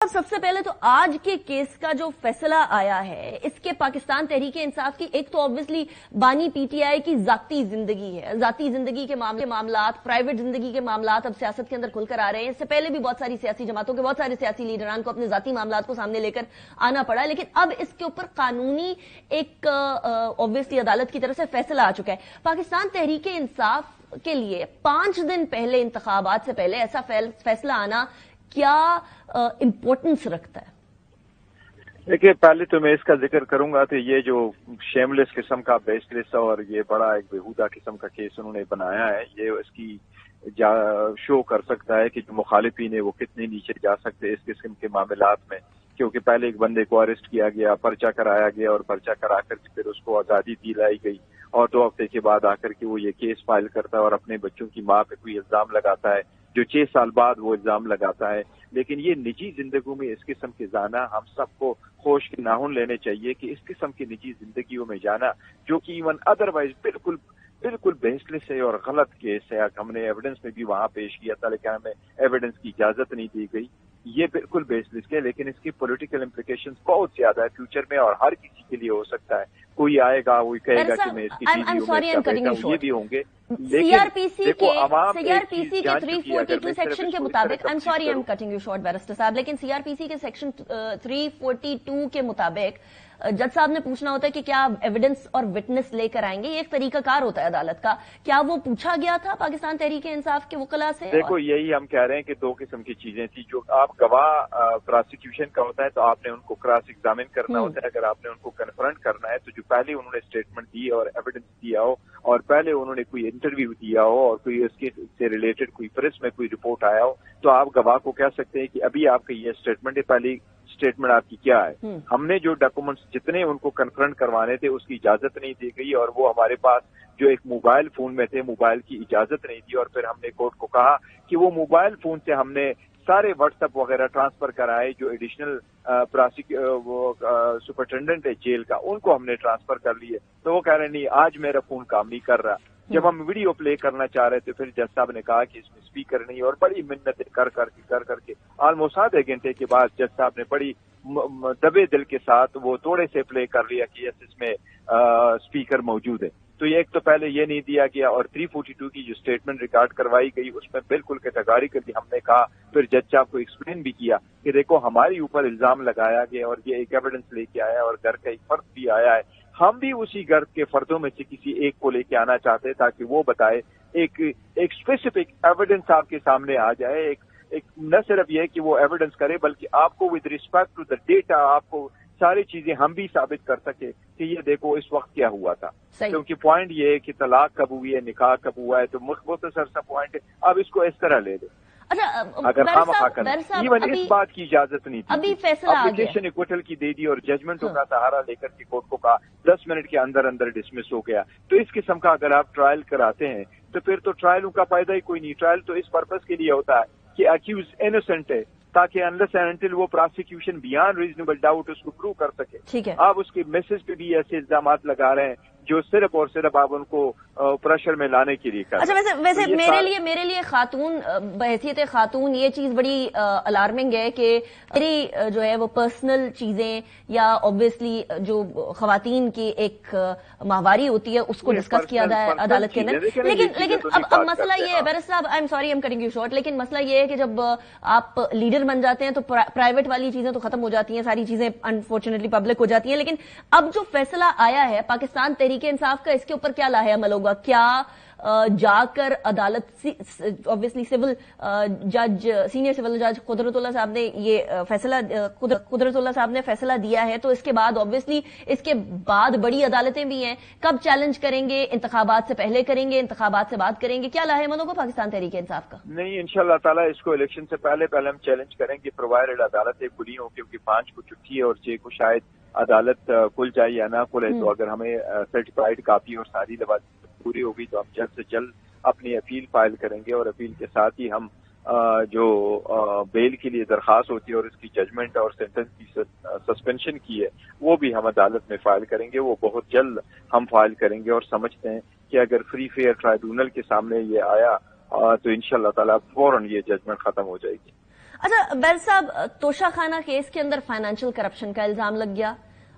सबसे पहले तो आज के केस का जो फैसला आया है इसके पाकिस्तान तहरीक इंसाफ की एक तो ऑब्वियसली बानी पीटीआई की जाती जिंदगी है, जाती जिंदगी के मामलात, प्राइवेट जिंदगी के मामलात अब सियासत के अंदर खुलकर आ रहे हैं। इससे पहले भी बहुत सारी सियासी जमातों के बहुत सारे सियासी लीडरान को अपने जाती मामलात को सामने लेकर आना पड़ा, लेकिन अब इसके ऊपर कानूनी एक ऑब्वियसली अदालत की तरफ से फैसला आ चुका है। पाकिस्तान तहरीक इंसाफ के लिए 5 दिन पहले इंतखाबात से पहले ऐसा फैसला आना क्या इंपॉर्टेंस रखता है? देखिए, पहले तो मैं इसका जिक्र करूंगा तो ये जो शेमलेस किस्म का बेसलेस और ये बड़ा एक बेहुदा किस्म का केस उन्होंने बनाया है, ये इसकी शो कर सकता है कि जो मुखालिफिन है वो कितने नीचे जा सकते हैं इस किस्म के मामलात में। क्योंकि पहले एक बंदे को अरेस्ट किया गया, पर्चा कराया गया और पर्चा करा कर फिर उसको आज़ादी दिलाई गई और 2 हफ्ते के बाद आकर के वो ये केस फाइल करता है और अपने बच्चों की माँ पे कोई इल्जाम लगाता है, जो 6 साल बाद वो इल्जाम लगाता है। लेकिन ये निजी जिंदगी में इस किस्म के जाना, हम सबको होश के नाखून लेने चाहिए कि इस किस्म की निजी जिंदगियों में जाना जो कि इवन अदरवाइज बिल्कुल बेसलेस है और गलत केस है। हमने एविडेंस में भी वहां पेश किया था लेकिन हमें एविडेंस की इजाजत नहीं दी गई। ये बिल्कुल बेसलेस है, लेकिन इसकी पॉलिटिकल इम्प्लीकेशंस बहुत ज्यादा है फ्यूचर में और हर किसी के लिए हो सकता है। कोई आएगा वो कहेगा कि मैं इसकी ये भी होंगे। सीआरपीसी के 342 सेक्शन के मुताबिक, I am sorry I am cutting you short barrister साहब, लेकिन सीआरपीसी के सेक्शन 342 के मुताबिक जज साहब ने पूछना होता है कि क्या एविडेंस और विटनेस लेकर आएंगे। ये एक तरीकाकार होता है अदालत का। क्या वो पूछा गया था पाकिस्तान तहरीक इंसाफ के वकला से? देखो, यही हम कह रहे हैं कि 2 किस्म की चीजें थी। जो आप गवाह प्रोसिक्यूशन का होता है तो आपने उनको क्रॉस एग्जामिन करना होता है। अगर आपने उनको कन्फ्रंट करना है तो जो पहले उन्होंने स्टेटमेंट दी और एविडेंस दिया हो और पहले उन्होंने कोई इंटरव्यू दिया हो और कोई इसके से रिलेटेड कोई प्रेस में कोई रिपोर्ट आया हो तो आप गवाह को कह सकते हैं कि अभी आपकी ये स्टेटमेंट है, पहली स्टेटमेंट आपकी क्या है। हमने जो डॉक्यूमेंट्स जितने उनको कन्फ्रंट करवाने थे उसकी इजाजत नहीं दी गई और वो हमारे पास जो एक मोबाइल फोन में थे, मोबाइल की इजाजत नहीं दी और फिर हमने कोर्ट को कहा कि वो मोबाइल फोन से हमने सारे व्हाट्सएप वगैरह ट्रांसफर कराए। जो एडिशनल सुपरिटेंडेंट है जेल का, उनको हमने ट्रांसफर कर लिए। तो वो कह रहे नहीं, आज मेरा फोन काम नहीं कर रहा। जब हम वीडियो प्ले करना चाह रहे थे फिर जज साहब ने कहा कि इसमें स्पीकर नहीं, और बड़ी मिन्नतें कर करके ऑलमोस्ट आधे घंटे के बाद जज साहब ने बड़ी दबे दिल के साथ वो थोड़े से प्ले कर लिया कि यस इसमें स्पीकर मौजूद है। तो ये एक तो पहले ये नहीं दिया गया और 342 की जो स्टेटमेंट रिकॉर्ड करवाई गई उसमें बिल्कुल कैटेगोरिकली हमने कहा, फिर जज साहब को एक्सप्लेन भी किया कि देखो हमारे ऊपर इल्जाम लगाया गया और ये एक एविडेंस लेके आया और घर का एक फर्द भी आया है। हम भी उसी घर के फर्दों में से किसी एक को लेके आना चाहते हैं ताकि वो बताए, एक स्पेसिफिक एविडेंस आपके सामने आ जाए। एक न सिर्फ ये कि वो एविडेंस करे बल्कि आपको with respect to the data आपको सारी चीजें हम भी साबित कर सके कि ये देखो इस वक्त क्या हुआ था। क्योंकि पॉइंट ये है कि तलाक कब हुई है, निकाह कब हुआ है, तो मुख्तसर सा पॉइंट है। अब इसको इस तरह ले दे। अच्छा, अगर इवन इस बात की इजाजत नहीं थी। अभी फैसला एप्लीकेशन इक्विटल की दे दी और जजमेंटों का सहारा लेकर के कोर्ट को कहा 10 मिनट के अंदर अंदर डिसमिस हो गया। तो इस किस्म का अगर आप ट्रायल कराते हैं तो फिर तो ट्रायल का फायदा ही कोई नहीं। ट्रायल तो इस पर्पज के लिए होता है कि अक्यूज इनोसेंट है ताकि अनलेस एंड अनटिल वो प्रोसिक्यूशन बियॉन्ड रीजनेबल डाउट उसको प्रूव कर सके। ठीक है। आप उसके मैसेज पे भी ऐसे इल्जाम लगा रहे हैं जो सिर्फ और सिर्फ आप उनको प्रेशर में लाने के लिए कर। अच्छा, वैसे मेरे लिए खातून बहैसियत खातून ये चीज बड़ी अलार्मिंग है कि मेरी जो है वो पर्सनल चीजें या ऑब्वियसली जो खवातीन की एक माहवारी होती है उसको डिस्कस किया जाए अदालत के अंदर। लेकिन अब मसला ये है बैरिस्टर साहब, I am sorry I am cutting you short, लेकिन मसला ये है कि जब आप लीडर बन जाते हैं तो प्राइवेट वाली चीजें तो खत्म हो जाती हैं, सारी चीजें अनफॉर्चुनेटली पब्लिक हो जाती हैं। लेकिन अब जो फैसला आया है पाकिस्तान तहरीक इंसाफ का, इसके ऊपर क्या लाहे अमल होगा? क्या जाकर अदालत ऑब्वियसली सिविल जज, सीनियर सिविल जज कुदरतुल्लाह साहब ने ये फैसला कुदरतुल्लाह साहब ने फैसला दिया है, तो इसके बाद ऑब्वियसली इसके बाद बड़ी अदालतें भी हैं। कब चैलेंज करेंगे? इंतखाबात से पहले करेंगे, इंतखाबात से बाद करेंगे? क्या लाहे अमल होगा पाकिस्तान तहरीक इंसाफ का? नहीं, इंशाअल्लाह ताला इसको इलेक्शन से पहले हम चैलेंज करेंगे प्रोवाइडेड अदालतें खुली हो, क्योंकि 5 को छुट्टी है और 6 को शायद अदालत खुल जाए या ना खुले। तो अगर हमें सर्टिफाइड कापी और सारी लवाज़िम पूरी होगी तो हम जल्द से जल्द अपनी अपील फाइल करेंगे और अपील के साथ ही हम जो बेल के लिए दरखास्त होती है और इसकी जजमेंट और सेंटेंस की सस्पेंशन की है वो भी हम अदालत में फाइल करेंगे। वो बहुत जल्द हम फाइल करेंगे और समझते हैं कि अगर फ्री फेयर ट्राइब्यूनल के सामने ये आया तो इंशाअल्लाह ताला फौरन ये जजमेंट खत्म हो जाएगी। اچھا بیر صاحب، توشہ خانہ کیس کے اندر فائنینشیل کرپشن کا الزام لگ گیا.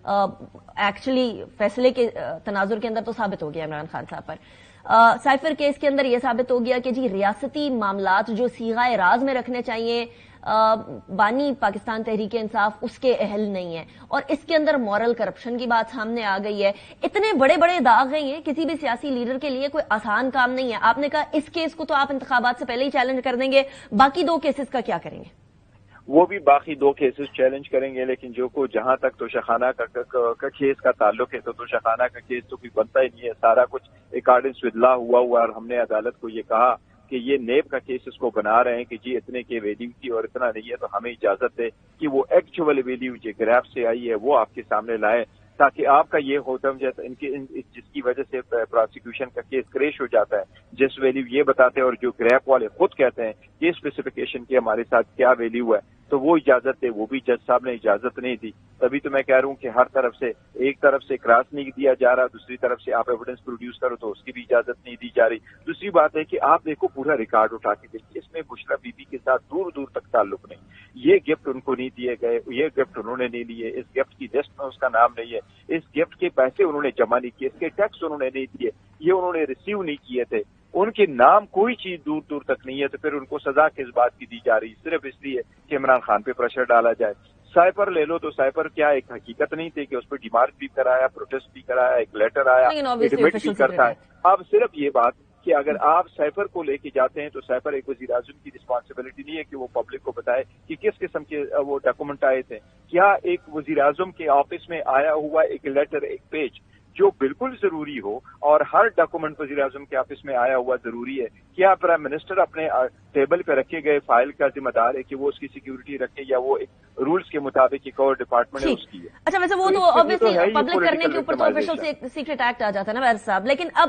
ایکچولی فیصلے کے تناظر کے اندر تو ثابت ہو گیا عمران خان صاحب پر. سائفر کیس کے اندر یہ ثابت ہو گیا کہ جی ریاستی معاملات جو صیغہ راز میں رکھنے چاہیے بانی پاکستان تحریک انصاف اس کے اہل نہیں ہیں، اور اس کے اندر مورل کرپشن کی بات سامنے آ گئی ہے. اتنے بڑے بڑے داغ ہیں، یہ کسی بھی سیاسی لیڈر کے لیے کوئی آسان کام نہیں ہے. آپ نے کہا اس کیس کو تو آپ انتخابات سے پہلے ہی چیلنج کر دیں گے، باقی 2 کیسز کا کیا کریں گے؟ وہ بھی باقی 2 کیسز چیلنج کریں گے، لیکن جہاں تک توشہ خانہ کا کیس کا تعلق ہے تو توشہ خانہ کا کیس تو کوئی بنتا ہی نہیں ہے. سارا کچھ اکارڈنگ ود لا ہوا اور ہم نے عدالت کو یہ کہا کہ یہ نیب کا کیس اس کو بنا رہے ہیں کہ جی اتنے کی ویلیو تھی اور اتنا نہیں ہے، تو ہمیں اجازت دے کہ وہ ایکچوئل ویلیو جو گریف سے آئی ہے وہ آپ کے سامنے لائے، تاکہ آپ کا یہ ہوتم جیسا جس کی وجہ سے پروسیکیوشن کا کیس کریش ہو جاتا ہے، جس ویلیو یہ بتاتے ہیں اور جو گریف والے خود کہتے ہیں کہ اسپیسیفکیشن کی ہمارے ساتھ کیا ویلیو ہے، تو وہ اجازت دے. وہ بھی جج صاحب نے اجازت نہیں دی. تبھی تو میں کہہ رہا ہوں کہ ہر طرف سے ایک طرف سے کراس نہیں دیا جا رہا، دوسری طرف سے آپ ایویڈنس پروڈیوس کرو تو اس کی بھی اجازت نہیں دی جا رہی. دوسری بات ہے کہ آپ دیکھو پورا ریکارڈ اٹھا کے دیکھیے، اس میں بشرا بی بی کے ساتھ دور دور تک تعلق نہیں. یہ گفٹ ان کو نہیں دیے گئے، یہ گفٹ انہوں نے نہیں لیے، اس گفٹ کی لسٹ میں اس کا نام نہیں ہے، اس گفٹ کے پیسے انہوں نے جمع نہیں کیے، اس کے ٹیکس انہوں نے نہیں دیے، یہ انہوں نے ریسیو نہیں کیے تھے، ان کے نام کوئی چیز دور دور تک نہیں ہے. تو پھر ان کو سزا کس بات کی دی جا رہی؟ صرف اس لیے کہ عمران خان پہ پریشر ڈالا جائے. سائفر لے لو تو سائفر کیا ایک حقیقت نہیں تھی کہ اس پہ ڈیمارک بھی کرایا، پروٹیسٹ بھی کرایا، ایک لیٹر آیا، ایڈمٹ بھی کرتا ہے. اب صرف یہ بات کہ اگر آپ سائفر کو لے کے جاتے ہیں تو سائفر ایک وزیر اعظم کی رسپانسبلٹی نہیں ہے کہ وہ پبلک کو بتائے کہ کس قسم کے وہ ڈاکومنٹ آئے تھے. کیا ایک وزیر اعظم کے آفس میں آیا ہوا ایک لیٹر، ایک پیج جو بالکل ضروری ہو اور ہر ڈاکومنٹ وزیر اعظم کے آفس میں آیا ہوا ضروری ہے، کیا پرائم منسٹر اپنے ٹیبل پہ رکھے گئے فائل کا ذمہ دار ہے کہ وہ اس کی سیکیورٹی رکھے، یا وہ ایک رولز کے مطابق ایک اور ڈپارٹمنٹ ہے اس کی ہے؟ اچھا ویسے وہ تو obviously پبلک کرنے کے اوپر تو آفیشل سیکریٹ ایکٹ آ جاتا ہے نا ویر صاحب، لیکن اب